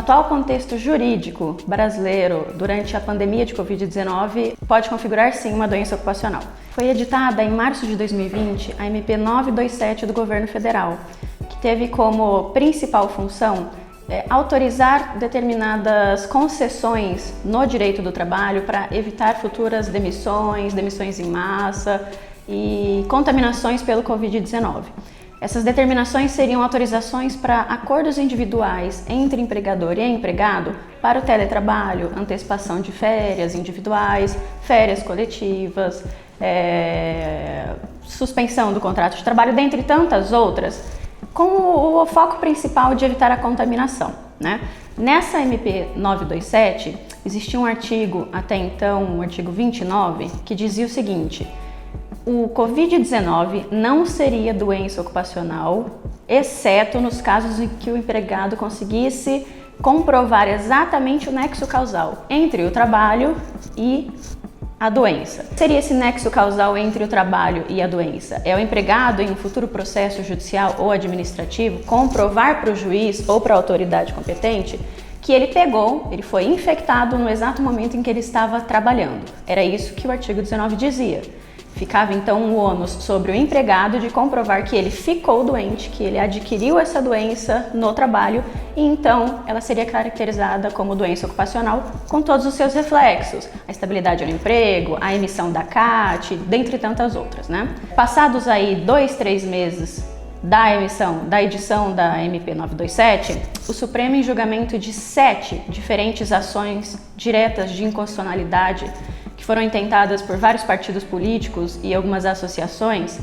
atual contexto jurídico brasileiro, durante a pandemia de Covid-19, pode configurar sim uma doença ocupacional. Foi editada em março de 2020 a MP 927 do governo federal, que teve como principal função autorizar determinadas concessões no direito do trabalho para evitar futuras demissões em massa e contaminações pelo Covid-19. Essas determinações seriam autorizações para acordos individuais entre empregador e empregado para o teletrabalho, antecipação de férias individuais, férias coletivas, suspensão do contrato de trabalho, dentre tantas outras, com o foco principal de evitar a contaminação, né? Nessa MP 927, existia um artigo, até então, o artigo 29, que dizia o seguinte: o Covid-19 não seria doença ocupacional, exceto nos casos em que o empregado conseguisse comprovar exatamente o nexo causal entre o trabalho e a doença. Seria esse nexo causal entre o trabalho e a doença? É o empregado, em um futuro processo judicial ou administrativo, comprovar para o juiz ou para a autoridade competente que ele foi infectado no exato momento em que ele estava trabalhando. Era isso que o artigo 19 dizia. Ficava então o ônus sobre o empregado de comprovar que ele ficou doente, que ele adquiriu essa doença no trabalho, e então ela seria caracterizada como doença ocupacional com todos os seus reflexos, a estabilidade no emprego, a emissão da CAT, dentre tantas outras, né? Passados aí 2-3 meses da edição da MP 927, o Supremo, em julgamento de 7 diferentes ações diretas de inconstitucionalidade que foram intentadas por vários partidos políticos e algumas associações,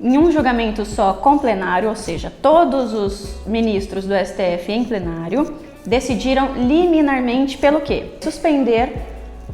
em um julgamento só com plenário, ou seja, todos os ministros do STF em plenário, decidiram liminarmente pelo quê? Suspender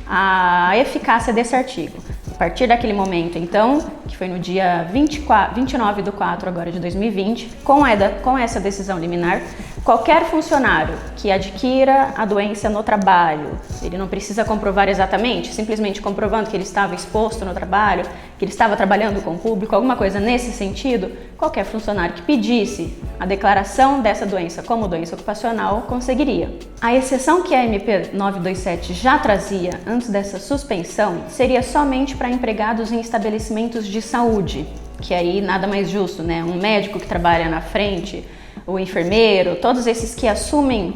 a eficácia desse artigo. A partir daquele momento, então, que foi no dia 29 de 4 agora de 2020, com essa decisão liminar, qualquer funcionário que adquira a doença no trabalho, ele não precisa comprovar exatamente, simplesmente comprovando que ele estava exposto no trabalho, que ele estava trabalhando com o público, alguma coisa nesse sentido, qualquer funcionário que pedisse a declaração dessa doença como doença ocupacional conseguiria. A exceção que a MP 927 já trazia antes dessa suspensão seria somente para empregados em estabelecimentos de saúde, que aí nada mais justo, né? Um médico que trabalha na frente, o enfermeiro, todos esses que assumem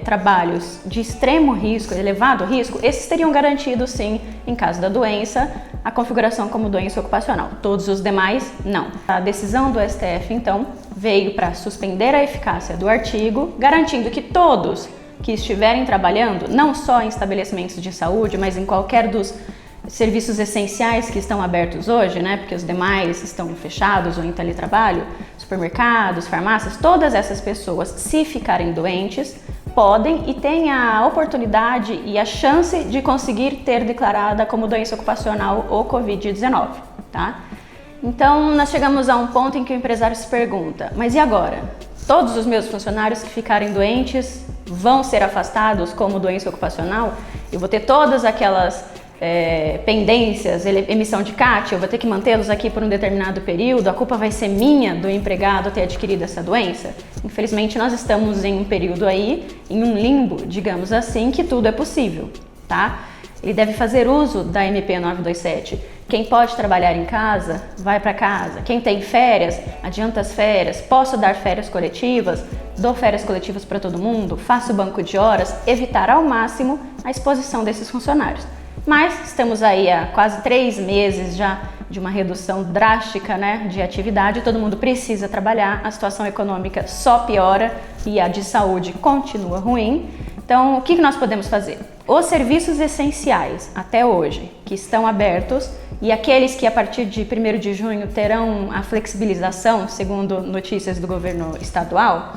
trabalhos de extremo risco, elevado risco, esses teriam garantido sim, em caso da doença, a configuração como doença ocupacional. Todos os demais, não. A decisão do STF, então, veio para suspender a eficácia do artigo, garantindo que todos que estiverem trabalhando, não só em estabelecimentos de saúde, mas em qualquer dos serviços essenciais que estão abertos hoje, né, porque os demais estão fechados ou em teletrabalho, supermercados, farmácias, todas essas pessoas, se ficarem doentes, podem e têm a oportunidade e a chance de conseguir ter declarada como doença ocupacional ou Covid-19, tá? Então, nós chegamos a um ponto em que o empresário se pergunta, mas e agora? Todos os meus funcionários que ficarem doentes vão ser afastados como doença ocupacional? Eu vou ter todas aquelas pendências, emissão de CAT, eu vou ter que mantê-los aqui por um determinado período, a culpa vai ser minha do empregado ter adquirido essa doença? Infelizmente, nós estamos em um período aí, em um limbo, digamos assim, que tudo é possível, tá? Ele deve fazer uso da MP 927. Quem pode trabalhar em casa, vai para casa. Quem tem férias, adianta as férias. Posso dar férias coletivas? Dou férias coletivas para todo mundo? Faço banco de horas? Evitar ao máximo a exposição desses funcionários. Mas estamos aí há quase 3 meses já de uma redução drástica, né, de atividade, todo mundo precisa trabalhar, a situação econômica só piora e a de saúde continua ruim. Então, o que nós podemos fazer? Os serviços essenciais, até hoje, que estão abertos, e aqueles que a partir de 1º de junho terão a flexibilização, segundo notícias do governo estadual,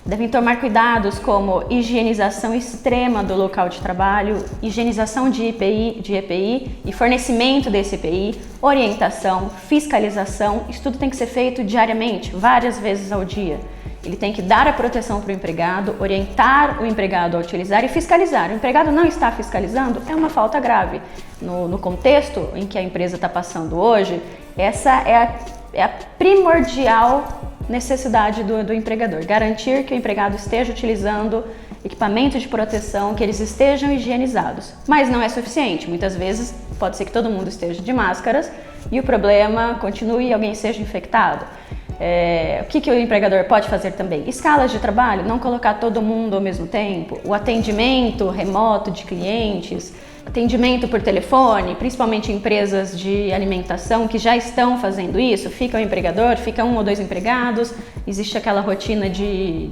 devem tomar cuidados como higienização extrema do local de trabalho, higienização de EPI e fornecimento desse EPI, orientação, fiscalização. Isso tudo tem que ser feito diariamente, várias vezes ao dia. Ele tem que dar a proteção para o empregado, orientar o empregado a utilizar e fiscalizar. O empregado não está fiscalizando, é uma falta grave. No contexto em que a empresa está passando hoje, essa é a primordial necessidade do empregador, garantir que o empregado esteja utilizando equipamento de proteção, que eles estejam higienizados. Mas não é suficiente. Muitas vezes pode ser que todo mundo esteja de máscaras e o problema continue e alguém seja infectado. O que o empregador pode fazer também? Escalas de trabalho, não colocar todo mundo ao mesmo tempo. O atendimento remoto de clientes, atendimento por telefone, principalmente empresas de alimentação que já estão fazendo isso. Fica o empregador, fica 1 ou 2 empregados, existe aquela rotina de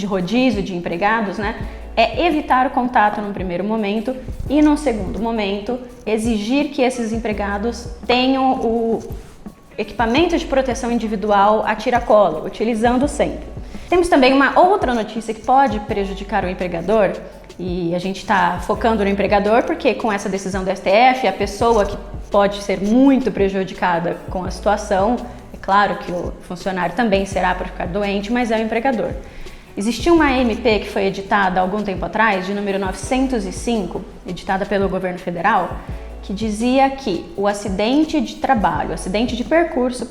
rodízio de empregados, né? É evitar o contato num primeiro momento e num segundo momento exigir que esses empregados tenham o equipamento de proteção individual a tiracolo, utilizando sempre. Temos também uma outra notícia que pode prejudicar o empregador, e a gente está focando no empregador porque com essa decisão do STF, a pessoa que pode ser muito prejudicada com a situação, é claro que o funcionário também será por ficar doente, mas é o empregador. Existiu uma MP que foi editada há algum tempo atrás, de número 905, editada pelo governo federal, que dizia que o acidente de trabalho, acidente de percurso,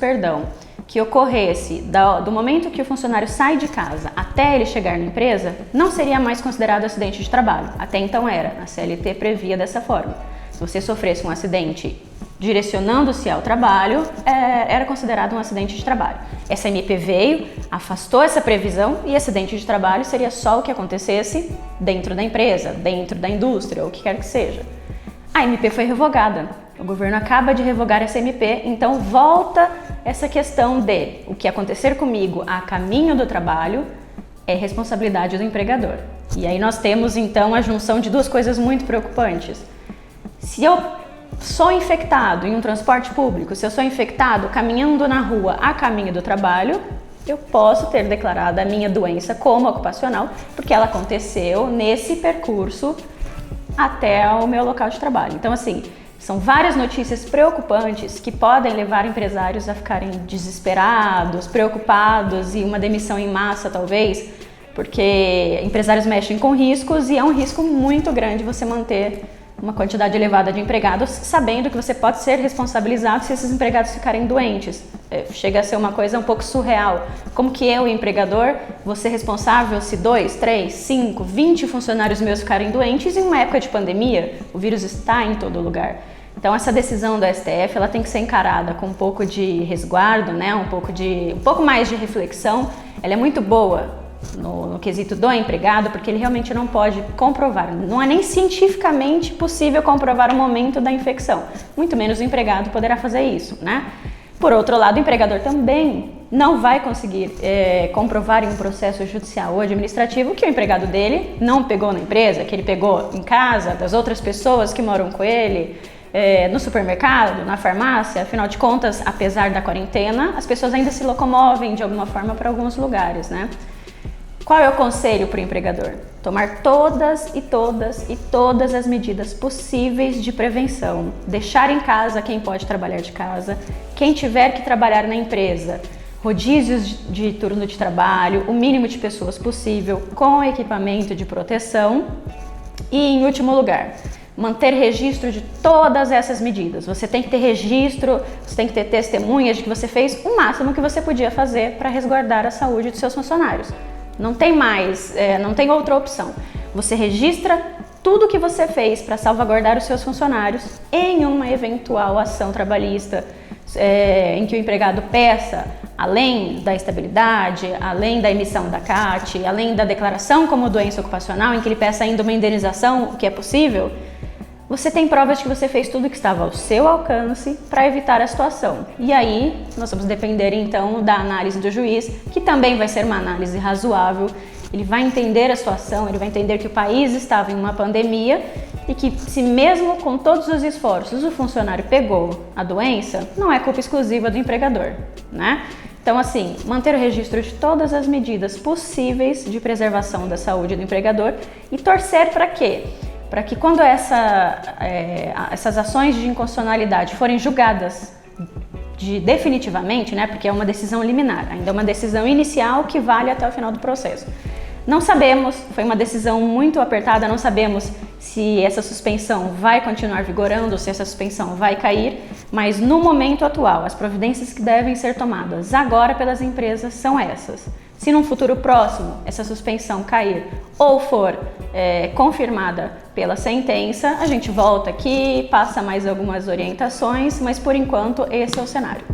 que ocorresse do momento que o funcionário sai de casa até ele chegar na empresa, não seria mais considerado acidente de trabalho. Até então era, a CLT previa dessa forma. Se você sofresse um acidente direcionando-se ao trabalho, era considerado um acidente de trabalho. Essa MP veio, afastou essa previsão e acidente de trabalho seria só o que acontecesse dentro da empresa, dentro da indústria, ou o que quer que seja. A MP foi revogada. O governo acaba de revogar essa MP, então volta essa questão de o que acontecer comigo a caminho do trabalho é responsabilidade do empregador. E aí nós temos então a junção de duas coisas muito preocupantes. Se eu sou infectado em um transporte público, se eu sou infectado caminhando na rua a caminho do trabalho, eu posso ter declarado a minha doença como ocupacional, porque ela aconteceu nesse percurso até o meu local de trabalho. Então, assim, são várias notícias preocupantes que podem levar empresários a ficarem desesperados, preocupados e uma demissão em massa, talvez, porque empresários mexem com riscos e é um risco muito grande você manter uma quantidade elevada de empregados, sabendo que você pode ser responsabilizado se esses empregados ficarem doentes. Chega a ser uma coisa um pouco surreal. Como que eu, empregador, vou ser responsável se 2, 3, 5, 20 funcionários meus ficarem doentes em uma época de pandemia? O vírus está em todo lugar. Então essa decisão do STF ela tem que ser encarada com um pouco de resguardo, né? um pouco mais de reflexão. Ela é muito boa no quesito do empregado, porque ele realmente não pode comprovar, não é nem cientificamente possível comprovar o momento da infecção, muito menos o empregado poderá fazer isso, né? Por outro lado, o empregador também não vai conseguir comprovar em um processo judicial ou administrativo que o empregado dele não pegou na empresa, que ele pegou em casa, das outras pessoas que moram com ele, no supermercado, na farmácia. Afinal de contas, apesar da quarentena, as pessoas ainda se locomovem de alguma forma para alguns lugares, né? Qual é o conselho para o empregador? Tomar todas as medidas possíveis de prevenção. Deixar em casa quem pode trabalhar de casa, quem tiver que trabalhar na empresa. Rodízios de turno de trabalho, o mínimo de pessoas possível, com equipamento de proteção. E, em último lugar, manter registro de todas essas medidas. Você tem que ter registro, você tem que ter testemunhas de que você fez o máximo que você podia fazer para resguardar a saúde dos seus funcionários. Não tem mais, não tem outra opção. Você registra tudo o que você fez para salvaguardar os seus funcionários em uma eventual ação trabalhista em que o empregado peça, além da estabilidade, além da emissão da CAT, além da declaração como doença ocupacional, em que ele peça ainda uma indenização, o que é possível, você tem provas de que você fez tudo o que estava ao seu alcance para evitar a situação. E aí, nós vamos depender então da análise do juiz, que também vai ser uma análise razoável. Ele vai entender a situação, ele vai entender que o país estava em uma pandemia e que, se mesmo com todos os esforços o funcionário pegou a doença, não é culpa exclusiva do empregador, né? Então, assim, manter o registro de todas as medidas possíveis de preservação da saúde do empregador e torcer para quê? Para que quando essas ações de inconstitucionalidade forem julgadas definitivamente, né, porque é uma decisão liminar, ainda é uma decisão inicial que vale até o final do processo. Não sabemos, foi uma decisão muito apertada, não sabemos se essa suspensão vai continuar vigorando, se essa suspensão vai cair, Mas no momento atual, as providências que devem ser tomadas agora pelas empresas são essas. Se num futuro próximo essa suspensão cair ou for confirmada pela sentença, a gente volta aqui, passa mais algumas orientações, mas por enquanto esse é o cenário.